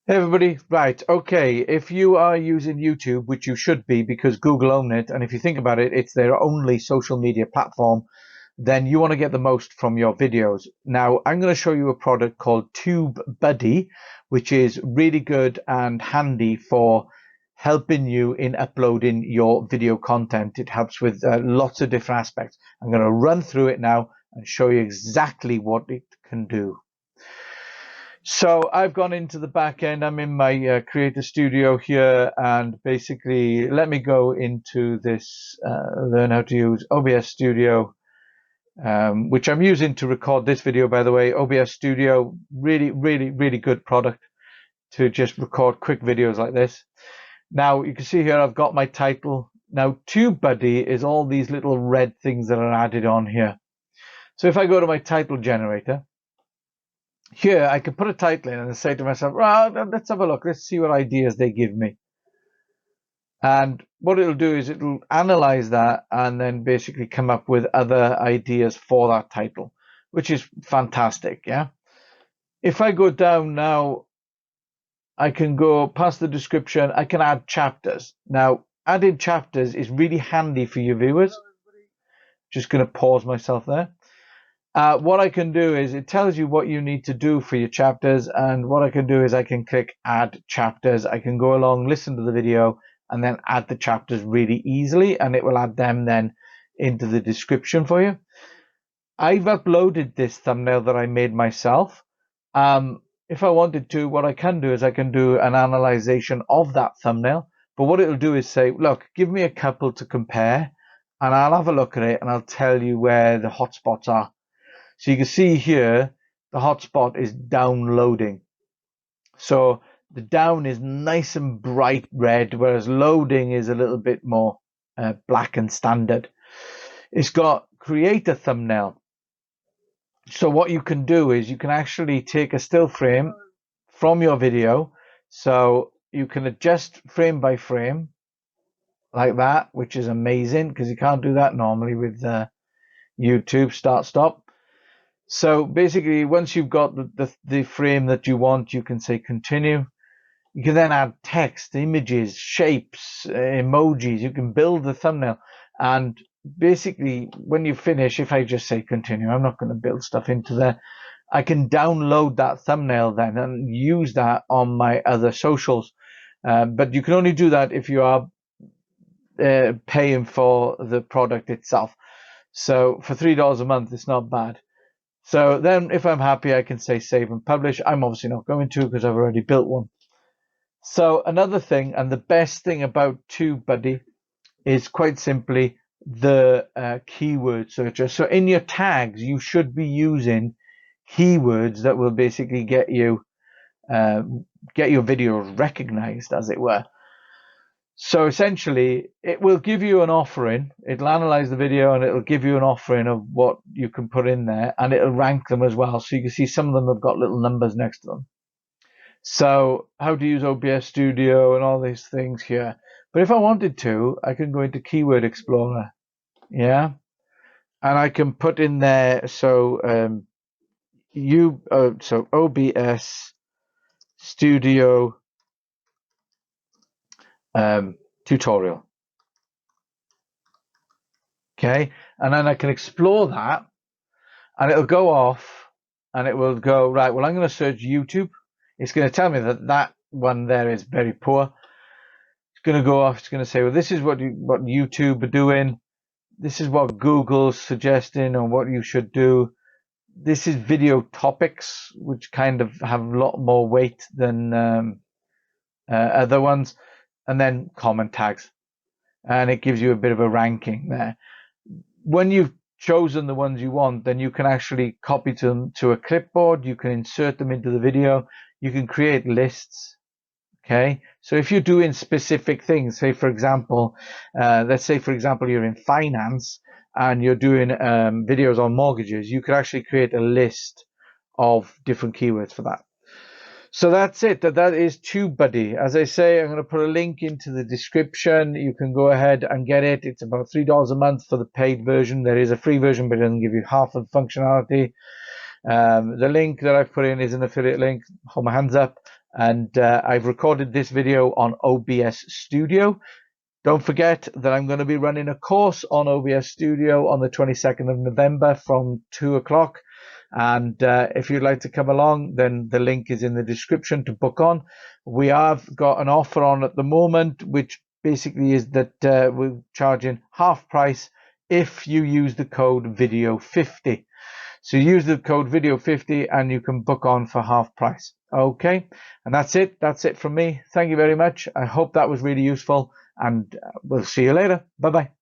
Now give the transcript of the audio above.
Hey everybody, right, okay, if you are using YouTube, which you should be because Google own it, and if you think about it, it's their only social media platform, then you want to get the most from your videos. Now, I'm going to show you a product called Tubebuddy, which is really good and handy for helping you in uploading your video content. It helps with lots of different aspects. I'm going to run through it now and show you exactly what it can do. So I've gone into the back end. I'm in my creator studio here, and basically let me go into this, learn how to use OBS Studio, which I'm using to record this video, by the way. OBS Studio, really good product to just record quick videos like this. Now you can see here I've got my title. Now TubeBuddy is all these little red things that are added on here. So if I go to my title generator, here I can put a title in and say to myself, well, let's have a look. Let's see what ideas they give me. And what it'll do is it'll analyze that and then basically come up with other ideas for that title, which is fantastic. Yeah. If I go down now, I can go past the description. I can add chapters. Now, adding chapters is really handy for your viewers. Just going to pause myself there. What I can do is it tells you what you need to do for your chapters, and what I can do is I can click add chapters. I can go along, listen to the video, and then add the chapters really easily, and it will add them then into the description for you. I've uploaded this thumbnail that I made myself. If I wanted to, what I can do is I can do an analyzation of that thumbnail, but what it'll do is say, look, give me a couple to compare, and I'll have a look at it and I'll tell you where the hotspots are. So you can see here, the hotspot is downloading. So the down is nice and bright red, whereas loading is a little bit more black and standard. It's got create a thumbnail. So what you can do is you can actually take a still frame from your video. So you can adjust frame by frame like that, which is amazing because you can't do that normally with YouTube start stop. So basically, once you've got the frame that you want, you can say continue. You can then add text, images, shapes, emojis. You can build the thumbnail. And basically, when you finish, if I just say continue, I'm not going to build stuff into there. I can download that thumbnail then and use that on my other socials. But you can only do that if you are paying for the product itself. So for $3 a month, it's not bad. So then if I'm happy, I can say save and publish. I'm obviously not going to because I've already built one. So another thing, and the best thing about TubeBuddy is quite simply the keyword searcher. So in your tags, you should be using keywords that will basically get your videos recognized, as it were. So essentially, it will give you an offering. It'll analyze the video and it'll give you an offering of what you can put in there, and it'll rank them as well. So you can see some of them have got little numbers next to them. So how to use OBS Studio and all these things here. But if I wanted to, I can go into Keyword Explorer. Yeah. And I can put in there, so so OBS Studio tutorial. Okay, and then I can explore that, and it'll go off, and it will go, right, well, I'm going to search YouTube. It's going to tell me that that one there is very poor. It's going to go off. It's going to say, well, this is what YouTube are doing. This is what Google's suggesting on what you should do. This is video topics, which kind of have a lot more weight than other ones. And then comment tags. And it gives you a bit of a ranking there. When you've chosen the ones you want, then you can actually copy them to a clipboard. You can insert them into the video. You can create lists. Okay. So if you're doing specific things, say, for example, let's say, for example, you're in finance and you're doing videos on mortgages, you could actually create a list of different keywords for that. So that's it. That is TubeBuddy. As I say, I'm going to put a link into the description. You can go ahead and get it. It's about $3 a month for the paid version. There is a free version, but it doesn't give you half of the functionality. The link that I've put in is an affiliate link. Hold my hands up. And I've recorded this video on OBS Studio. Don't forget that I'm going to be running a course on OBS Studio on the 22nd of November from 2 o'clock. And if you'd like to come along, then the link is in the description to book on. We have got an offer on at the moment, which basically is that we're charging half price if you use the code video50. So use the code video50 and you can book on for half price. Okay, and that's it. That's it from me. Thank you very much. I hope that was really useful, and we'll see you later. Bye-bye.